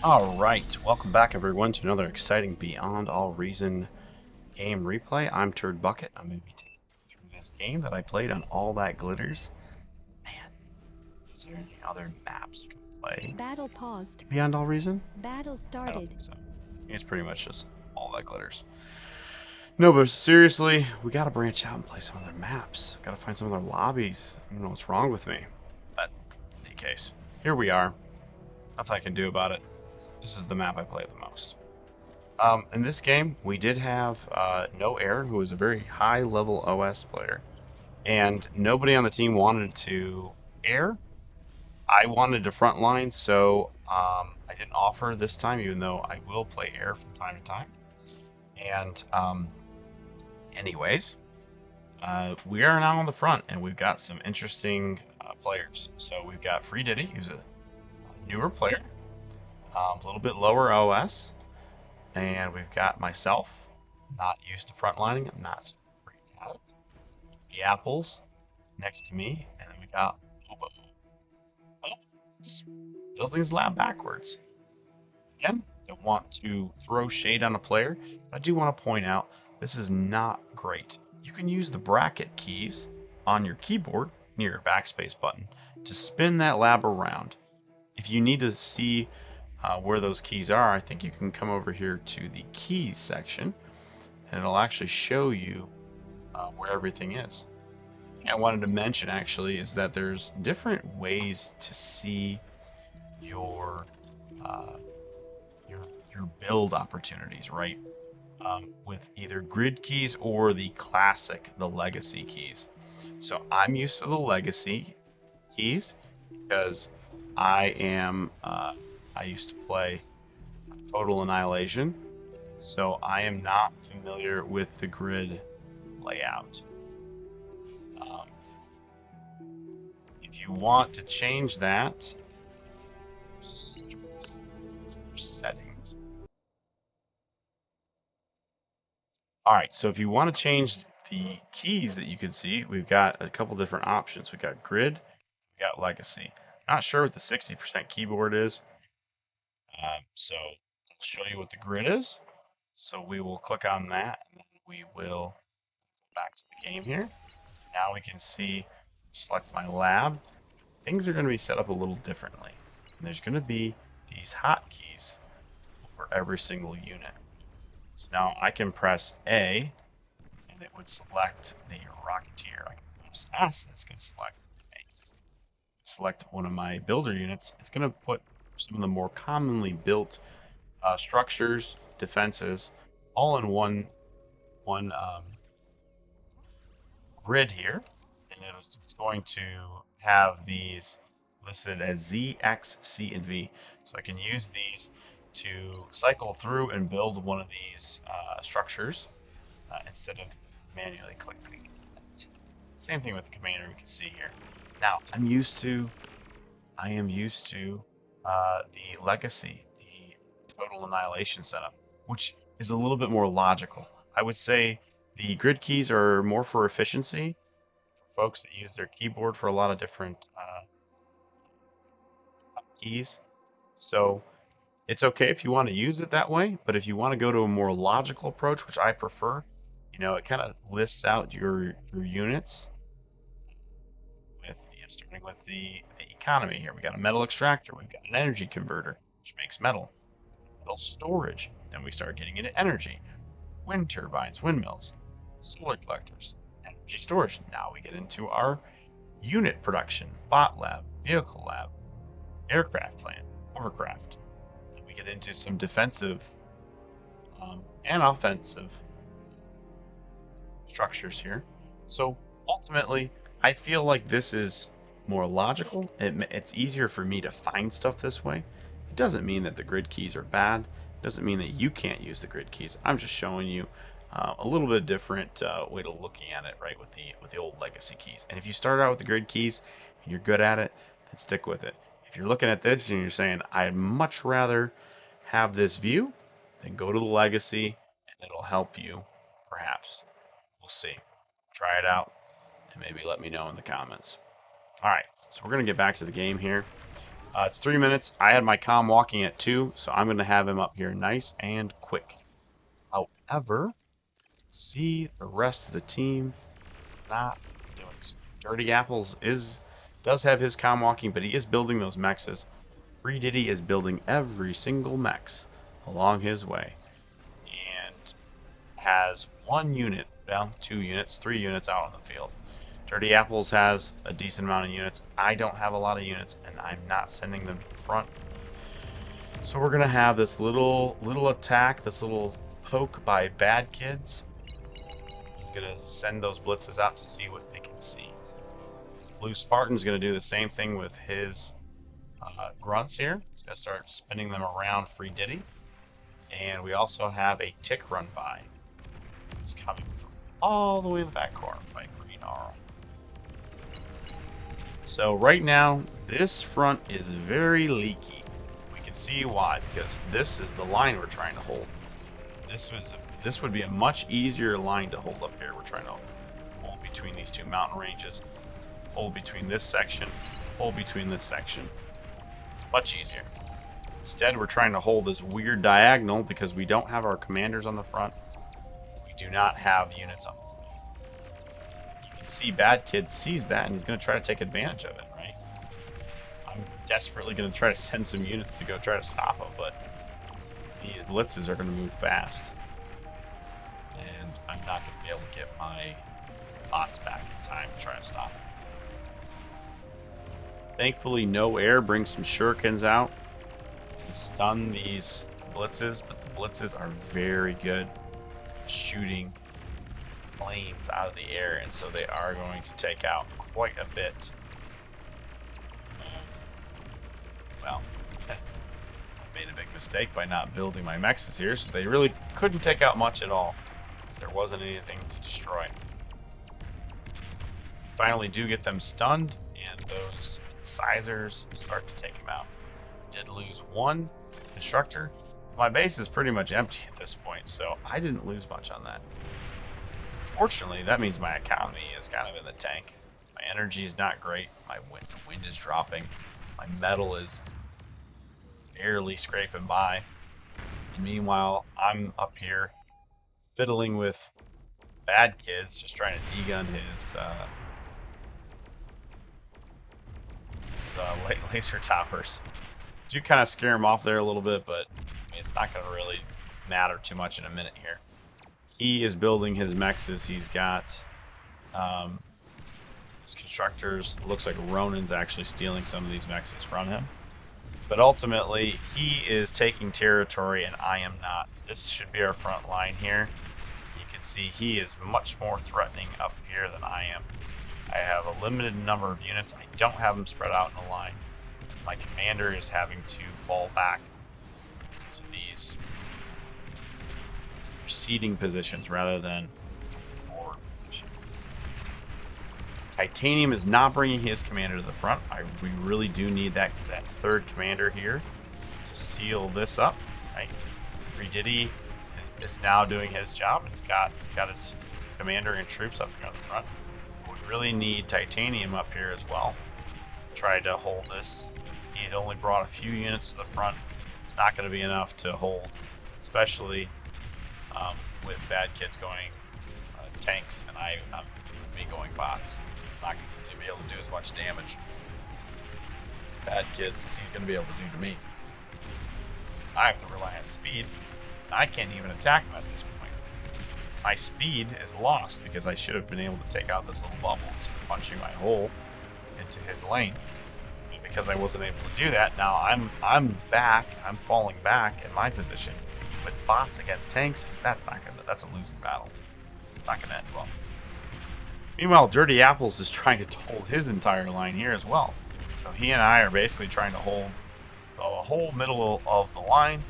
Alright, welcome back everyone to another exciting Beyond All Reason game replay. I'm Turd Bucket. I'm going to be taking you through this game that I played on All That Glitters. Man, is there any other maps you can play Battle paused. Beyond All Reason? Battle I don't started. think so. I think it's pretty much just All That Glitters. No, but seriously, we gotta branch out and play some other maps. Gotta find some other lobbies. I don't know what's wrong with me. But, in any case, here we are. Nothing I can do about it. This is the map I play the most. In this game, we did have No Air, who was a very high level OS player, and nobody on the team wanted to air. I wanted to frontline, so I didn't offer this time, even though I will play air from time to time. And, anyways, we are now on the front, and we've got some interesting players. So we've got Free Diddy, who's a newer player, a little bit lower OS. And we've got myself, not used to frontlining. I'm not freaked out. The apples next to me, and then we got Bobo. Bobo's building his lab backwards. Again, don't want to throw shade on a player, but I do want to point out this is not great. You can use the bracket keys on your keyboard near your backspace button to spin that lab around. If you need to see where those keys are, I think you can come over here to the keys section and it'll actually show you where everything is. I wanted to mention actually is that there's different ways to see your uh, your your build opportunities, right? With either grid keys or the classic, the legacy keys. So I'm used to the legacy keys because I used to play Total Annihilation, so I am not familiar with the grid layout. Um, if you want to change that, settings. All right, so if you want to change the keys that you can see, we've got a couple different options. We've got grid, we got legacy. Not sure what the 60% keyboard is, so I'll show you what the grid is. So we will click on that, and then we will go back to the game here. Now we can see, select my lab. Things are going to be set up a little differently. And there's going to be these hotkeys over every single unit. So now I can press A, and it would select the Rocketeer. I can press S, it's going to select Base. Select one of my builder units, it's going to put some of the more commonly built structures, defenses, all in one grid here, and it's going to have these listed as Z, X, C, and V. So I can use these to cycle through and build one of these structures instead of manually clicking it. Same thing with the commander we can see here. Now I am used to the legacy, the total annihilation setup, which is a little bit more logical. I would say the grid keys are more for efficiency for folks that use their keyboard for a lot of different keys. So it's okay if you want to use it that way, but if you want to go to a more logical approach, which I prefer, it kind of lists out your units with starting with the economy here. We got a metal extractor, we've got an energy converter, which makes metal storage. Then we start getting into energy, wind turbines, windmills, solar collectors, energy storage. Now we get into our unit production, bot lab, vehicle lab, aircraft plant, hovercraft. Then we get into some defensive and offensive structures here. So ultimately, I feel like this is more logical. It's easier for me to find stuff this way. It doesn't mean that the grid keys are bad. It doesn't mean that you can't use the grid keys. I'm just showing you a little bit different way to looking at it, right, with the old legacy keys. And if you start out with the grid keys and you're good at it, then stick with it. If you're looking at this and you're saying, I'd much rather have this view, then go to the legacy and it'll help you, perhaps. We'll see. Try it out and maybe let me know in the comments. All right, so we're going to get back to the game here. It's 3 minutes. I had my comm walking at 2, so I'm going to have him up here nice and quick. However, see the rest of the team is not doing so. Dirty Apples does have his comm walking, but he is building those mexes. Free Diddy is building every single mex along his way. And has 1 unit, well, 2 units, 3 units out on the field. Dirty Apples has a decent amount of units. I don't have a lot of units, and I'm not sending them to the front. So we're gonna have this little attack, this little poke by bad kids. He's gonna send those blitzes out to see what they can see. Blue Spartan's gonna do the same thing with his grunts here. He's gonna start spinning them around Free Diddy. And we also have a tick run by. It's coming from all the way to the back corner by Green Arrow. So right now, this front is very leaky. We can see why, because this is the line we're trying to hold. This would be a much easier line to hold up here. We're trying to hold between these 2 mountain ranges, hold between this section, hold between this section. Much easier. Instead, we're trying to hold this weird diagonal because we don't have our commanders on the front. We do not have units on the front. You can see Bad Kid sees that and he's going to try to take advantage of it, right? I'm desperately going to try to send some units to go try to stop him, but these blitzes are going to move fast. And I'm not going to be able to get my bots back in time to try to stop him. Thankfully, no air brings some shurikens out to stun these blitzes, but the blitzes are very good shooting planes out of the air, and so they are going to take out quite a bit of, well, I made a big mistake by not building my mexes here, so they really couldn't take out much at all, because there wasn't anything to destroy. We finally do get them stunned, and those incisors start to take them out. Did lose 1 constructor. My base is pretty much empty at this point, so I didn't lose much on that. Fortunately, that means my economy is kind of in the tank. My energy is not great. My wind is dropping. My metal is barely scraping by. And meanwhile, I'm up here fiddling with Bad Kids, just trying to degun his laser towers. Do kind of scare him off there a little bit, but I mean, it's not going to really matter too much in a minute here. He is building his mexes. He's got his constructors. Looks like Ronin's actually stealing some of these mexes from him. But ultimately, he is taking territory, and I am not. This should be our front line here. You can see he is much more threatening up here than I am. I have a limited number of units. I don't have them spread out in a line. My commander is having to fall back to these receding positions rather than forward position. Titanium is not bringing his commander to the front. We really do need that 3rd commander here to seal this up. Right? Free Diddy is now doing his job, and he's got his commander and troops up here on the front. We really need Titanium up here as well. Try to hold this. He had only brought a few units to the front. It's not going to be enough to hold, especially with Bad Kids going tanks and with me going bots. I'm not going to be able to do as much damage to Bad Kids as he's going to be able to do to me. I have to rely on speed. I can't even attack him at this point. My speed is lost because I should have been able to take out this little bubble instead of punching my hole into his lane. Because I wasn't able to do that, now I'm falling back in my position. With bots against tanks, that's a losing battle. It's not gonna end well. Meanwhile, Dirty Apples is trying to hold his entire line here as well. So he and I are basically trying to hold the whole middle of the line,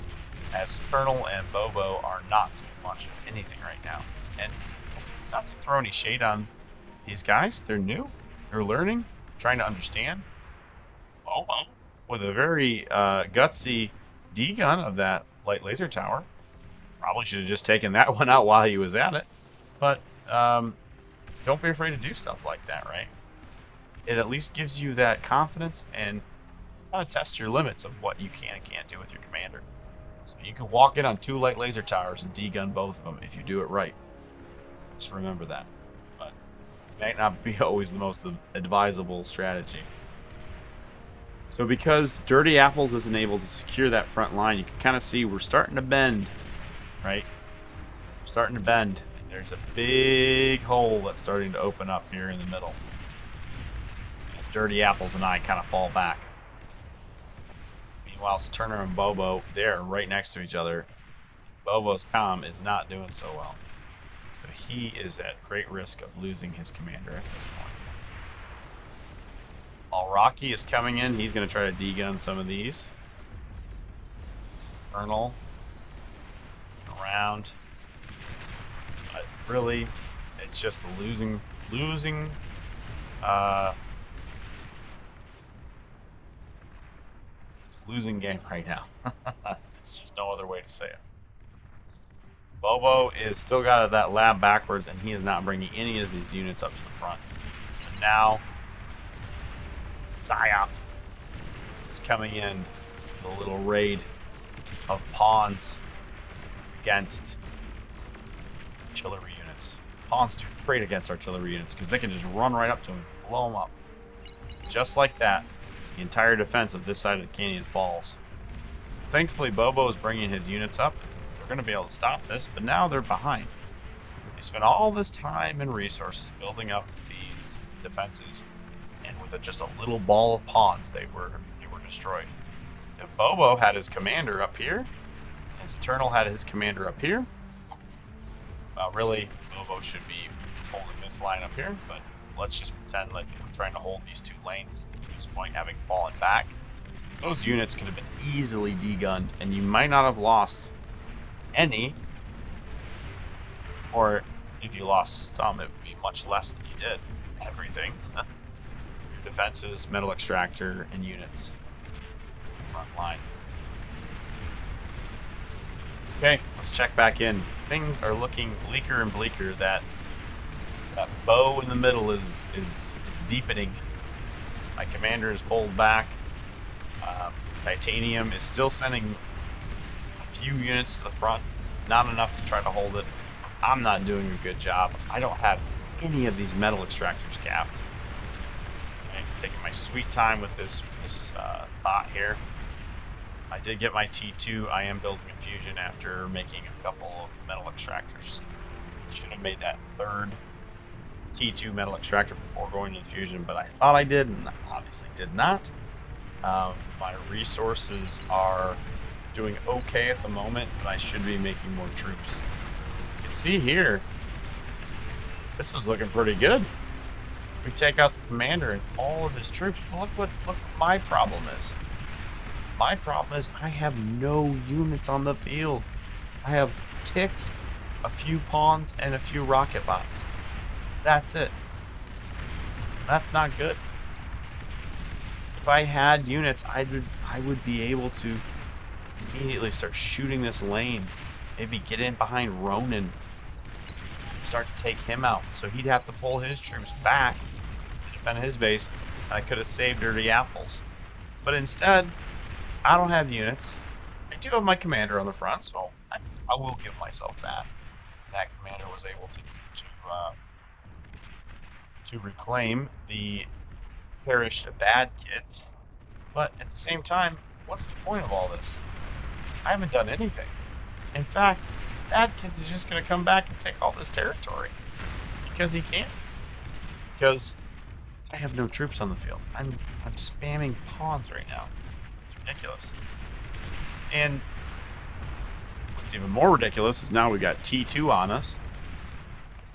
as Eternal and Bobo are not doing much of anything right now. And it's not to throw any shade on these guys. They're new, they're learning, trying to understand. Bobo, with a very gutsy D-gun of that light laser tower. Probably should have just taken that one out while he was at it. But don't be afraid to do stuff like that, right? It at least gives you that confidence, and kind of tests your limits of what you can and can't do with your commander. So you can walk in on 2 light laser towers and degun both of them if you do it right. Just remember that. But it might not be always the most advisable strategy. So because Dirty Apples isn't able to secure that front line, you can kind of see we're starting to bend, right? We're starting to bend. And there's a big hole that's starting to open up here in the middle. As Dirty Apples and I kind of fall back. Meanwhile, Turner and Bobo, they're right next to each other. Bobo's comm is not doing so well. So he is at great risk of losing his commander at this point. All Rocky is coming in. He's going to try to degun some of these. Infernal. Around. But really, it's just a losing game right now. There's just no other way to say it. Bobo is still got that lab backwards, and he is not bringing any of his units up to the front. So now, Psyop is coming in with a little raid of pawns against artillery units. Pawns too afraid against artillery units because they can just run right up to him and blow them up. Just like that, the entire defense of this side of the canyon falls. Thankfully, Bobo is bringing his units up. They're going to be able to stop this, but now they're behind. They spent all this time and resources building up these defenses, and with just a little ball of pawns, they were destroyed. If Bobo had his commander up here, and Eternal had his commander up here, well, really, Bobo should be holding this line up here, but let's just pretend like we're trying to hold these 2 lanes at this point, having fallen back. Those units could have been easily degunned, and you might not have lost any, or if you lost some, it would be much less than you did. Everything. Your defenses, metal extractor, and units. Front line. Okay, let's check back in. Things are looking bleaker and bleaker. That bow in the middle is deepening. My commander is pulled back. Titanium is still sending a few units to the front. Not enough to try to hold it. I'm not doing a good job. I don't have any of these metal extractors capped. Okay, taking my sweet time with this bot here. I did get my T2. I am building a fusion after making a couple of metal extractors. Should have made that 3rd T2 metal extractor before going to the fusion, but I thought I did, and obviously did not. My resources are doing okay at the moment, but I should be making more troops. You can see here, this is looking pretty good. We take out the commander and all of his troops. Look what my problem is. My problem is I have no units on the field. I have ticks, a few pawns, and a few rocket bots. That's it. That's not good. If I had units, I would be able to immediately start shooting this lane. Maybe get in behind Ronan. Start to take him out. So he'd have to pull his troops back to defend his base. I could have saved Dirty Apples. But instead, I don't have units. I do have my commander on the front, so I will give myself that. That commander was able to reclaim the perished bad kids. But at the same time, what's the point of all this? I haven't done anything. In fact, Bad Kids is just going to come back and take all this territory. Because he can. Because I have no troops on the field. I'm spamming pawns right now. It's ridiculous. And what's even more ridiculous is now we got T2 on us.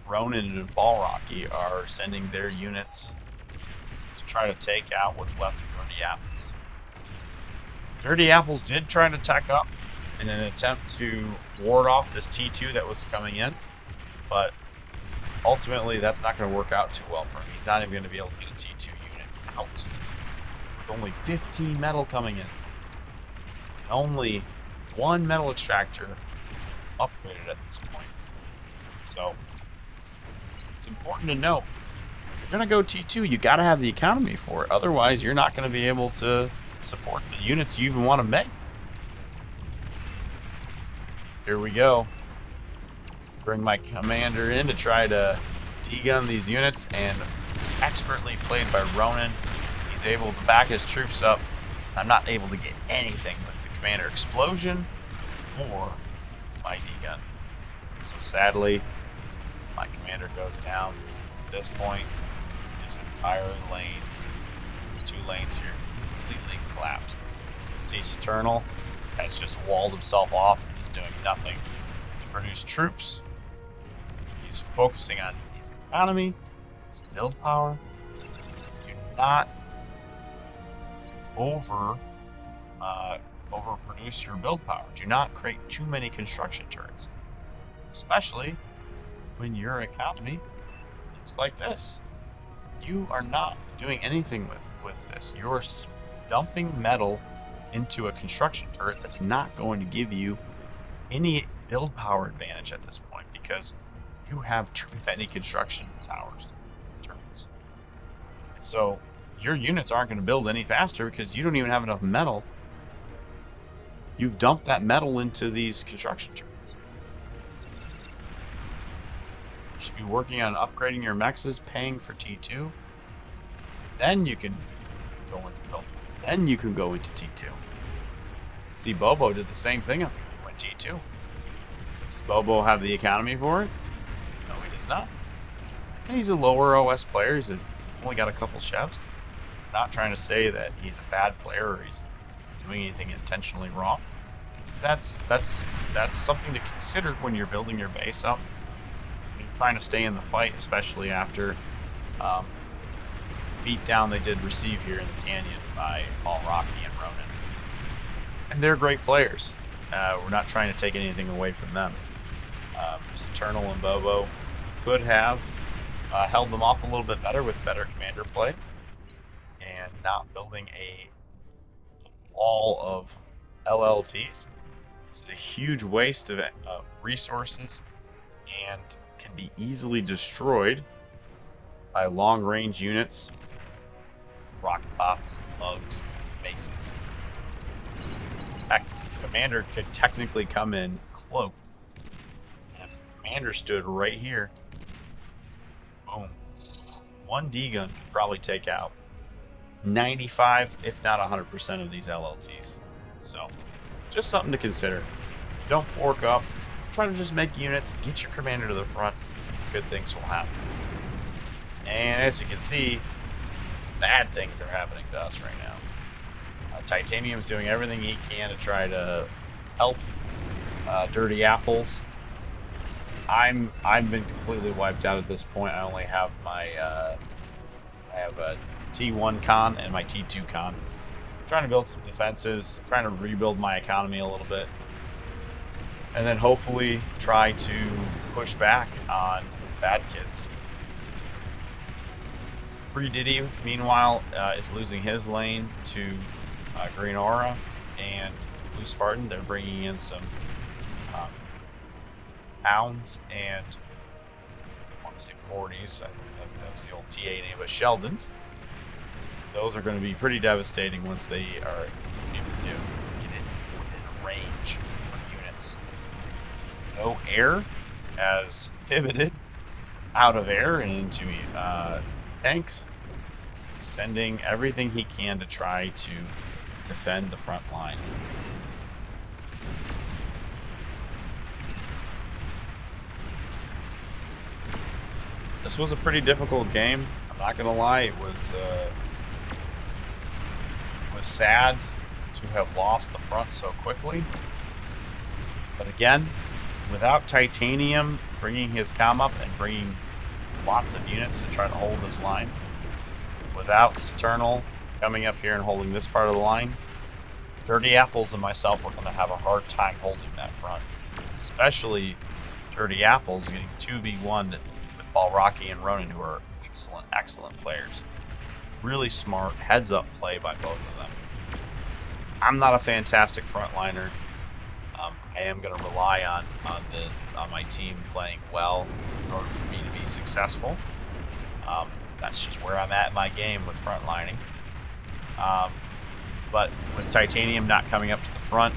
Ronan and Balrocky are sending their units to try to take out what's left of Dirty Apples. Dirty Apples did try to tack up in an attempt to ward off this T2 that was coming in, but ultimately that's not going to work out too well for him. He's not even going to be able to get a T2 unit out with only 15 metal coming in. Only 1 metal extractor upgraded at this point. So it's important to note, if you're going to go T2, you got to have the economy for it. Otherwise, you're not going to be able to support the units you even want to make. Here we go. Bring my commander in to try to degun these units, and expertly played by Ronan. He's able to back his troops up. I'm not able to get anything with the commander explosion or with my degun. So sadly, my commander goes down. At this point, this entire lane, 2 lanes here, completely collapsed. Cease Eternal has just walled himself off and is doing nothing to produce troops. He's focusing on his economy, his build power. Do not overproduce your build power. Do not create too many construction turrets, especially when your economy looks like this. You are not doing anything with this. You're dumping metal into a construction turret that's not going to give you any build power advantage at this point, because you have too many construction turrets. And so your units aren't going to build any faster because you don't even have enough metal. You've dumped that metal into these construction turrets. You should be working on upgrading your mexes, paying for T2. Then you can go into build. Then you can go into T2. See, Bobo did the same thing up here. He went T2. Does Bobo have the economy for it? No, he does not. And he's a lower OS player. He's only got a couple chefs. Not trying to say that he's a bad player or he's doing anything intentionally wrong. That's something to consider when you're building your base up. When you're trying to stay in the fight, especially after beatdown they did receive here in the canyon by All Rocky and Ronan. And they're great players. We're not trying to take anything away from them. Eternal and Bobo could have held them off a little bit better with better commander play and not building a wall of LLTs. It's a huge waste of resources and can be easily destroyed by long-range units, rocket bots, thugs, bases. Heck, the commander could technically come in cloaked. And if the commander stood right here, boom, 1 D-gun could probably take out 95, if not 100% of these LLTs. So, just something to consider. Don't fork up. Try to just make units, get your commander to the front. Good things will happen. And as you can see, bad things are happening to us right now. Titanium's doing everything he can to try to help Dirty Apples. I've been completely wiped out at this point. I only have my I have a T1 con and my T2 con. So I'm trying to build some defenses, trying to rebuild my economy a little bit, and then hopefully try to push back on bad kids. Free Diddy, meanwhile, is losing his lane to Green Aura and Blue Spartan. They're bringing in some Hounds and I want to say Mortys. I think that was the old TA name, but Sheldons. Those are going to be pretty devastating once they are able to get in within range of units. No Air has pivoted out of air and into tanks, sending everything he can to try to defend the front line. This was a pretty difficult game. I'm not gonna lie, it was sad to have lost the front so quickly. But again, without Titanium bringing his comm up and bringing lots of units to try to hold this line, without Eternal coming up here and holding this part of the line, Dirty Apples and myself are going to have a hard time holding that front. Especially Dirty Apples getting 2v1 with Balraki and Ronan, who are excellent players. Really smart heads-up play by both of them. I'm not a fantastic frontliner. I am going to rely on my team playing well in order for me to be successful. That's just where I'm at in my game with frontlining. But with Titanium not coming up to the front,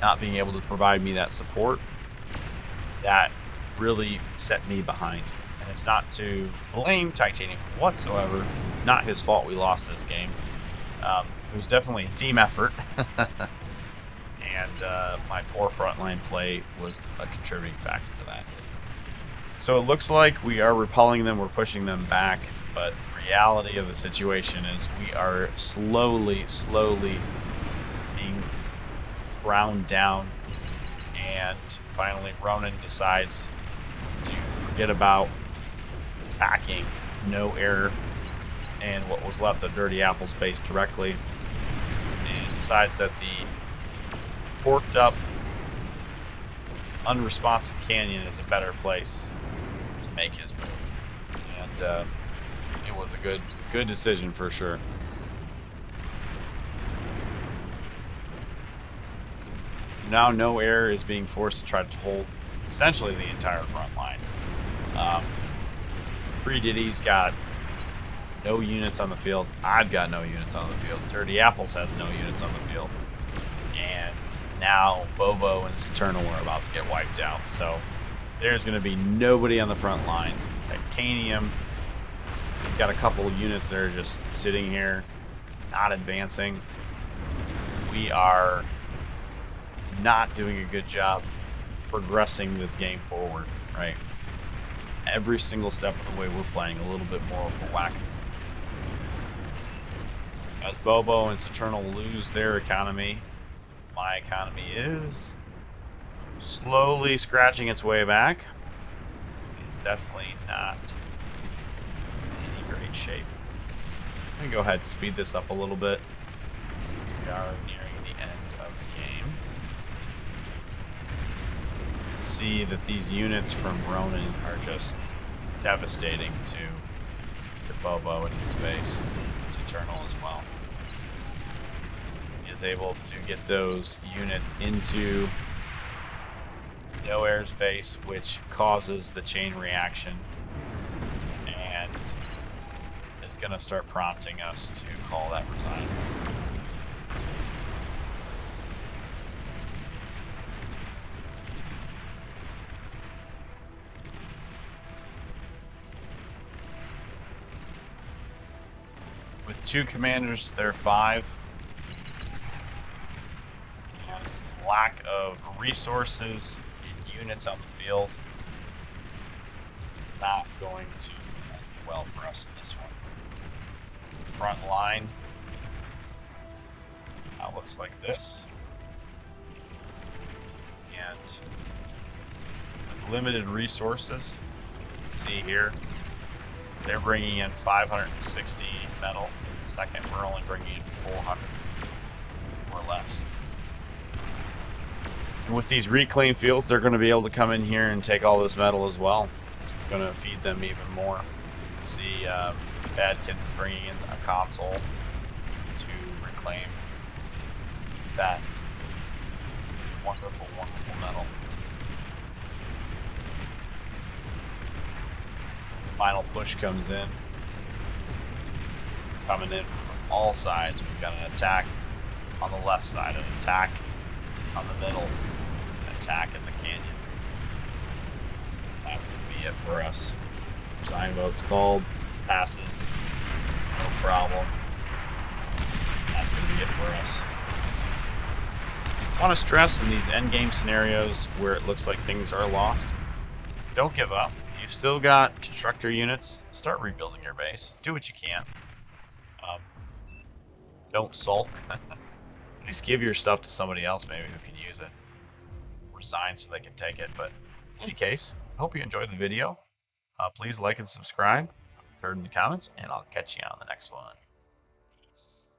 not being able to provide me that support, that really set me behind. And it's not to blame Titanium whatsoever. Not his fault we lost this game. It was definitely a team effort. And my poor frontline play was a contributing factor to that. So it looks like we are repelling them, we're pushing them back, but the reality of the situation is we are slowly being ground down, and finally Ronan decides to forget about attacking No Air and what was left of Dirty Apple's base directly, and decides that the porked up, unresponsive canyon is a better place to make his move. And it was a good decision for sure. So now No Air is being forced to try to hold essentially the entire front line. Free Diddy's got no units on the field. I've got no units on the field. Dirty Apples has no units on the field. And now Bobo and Saturnal are about to get wiped out. So there's going to be nobody on the front line. Titanium, he's got a couple of units that are just sitting here, not advancing. We are not doing a good job progressing this game forward, right? Every single step of the way we're playing a little bit more of a whack. So as Bobo and Saturnal lose their economy, my economy is slowly scratching its way back. It's definitely not in any great shape. I'm going to go ahead and speed this up a little bit, because we are nearing the end of the game. You can see that these units from Ronan are just devastating to Bobo and his base. It's Eternal as well. He is able to get those units into No Air's base, which causes the chain reaction and is going to start prompting us to call that resign. With 2 commanders, there are 5. And lack of resources and units on the field is not going to end well for us in this one. Front line now looks like this. And with limited resources, you can see here, they're bringing in 560 metal a second. We're only bringing in 400 or less. And with these reclaim fields, they're going to be able to come in here and take all this metal as well. We're going to feed them even more. You can see Bad Kids is bringing in a console to reclaim that wonderful, wonderful metal. Final push comes in. Coming in from all sides. We've got an attack on the left side, an attack on the middle, an attack in the canyon. That's going to be it for us. Resign vote's called. Passes. No problem. That's going to be it for us. I want to stress in these endgame scenarios where it looks like things are lost, don't give up. If you've still got constructor units, start rebuilding your base. Do what you can. Don't sulk. At least give your stuff to somebody else maybe who can use it. Resign so they can take it. But in any case, I hope you enjoyed the video. Please like and subscribe. Turn in the comments, and I'll catch you on the next one. Peace.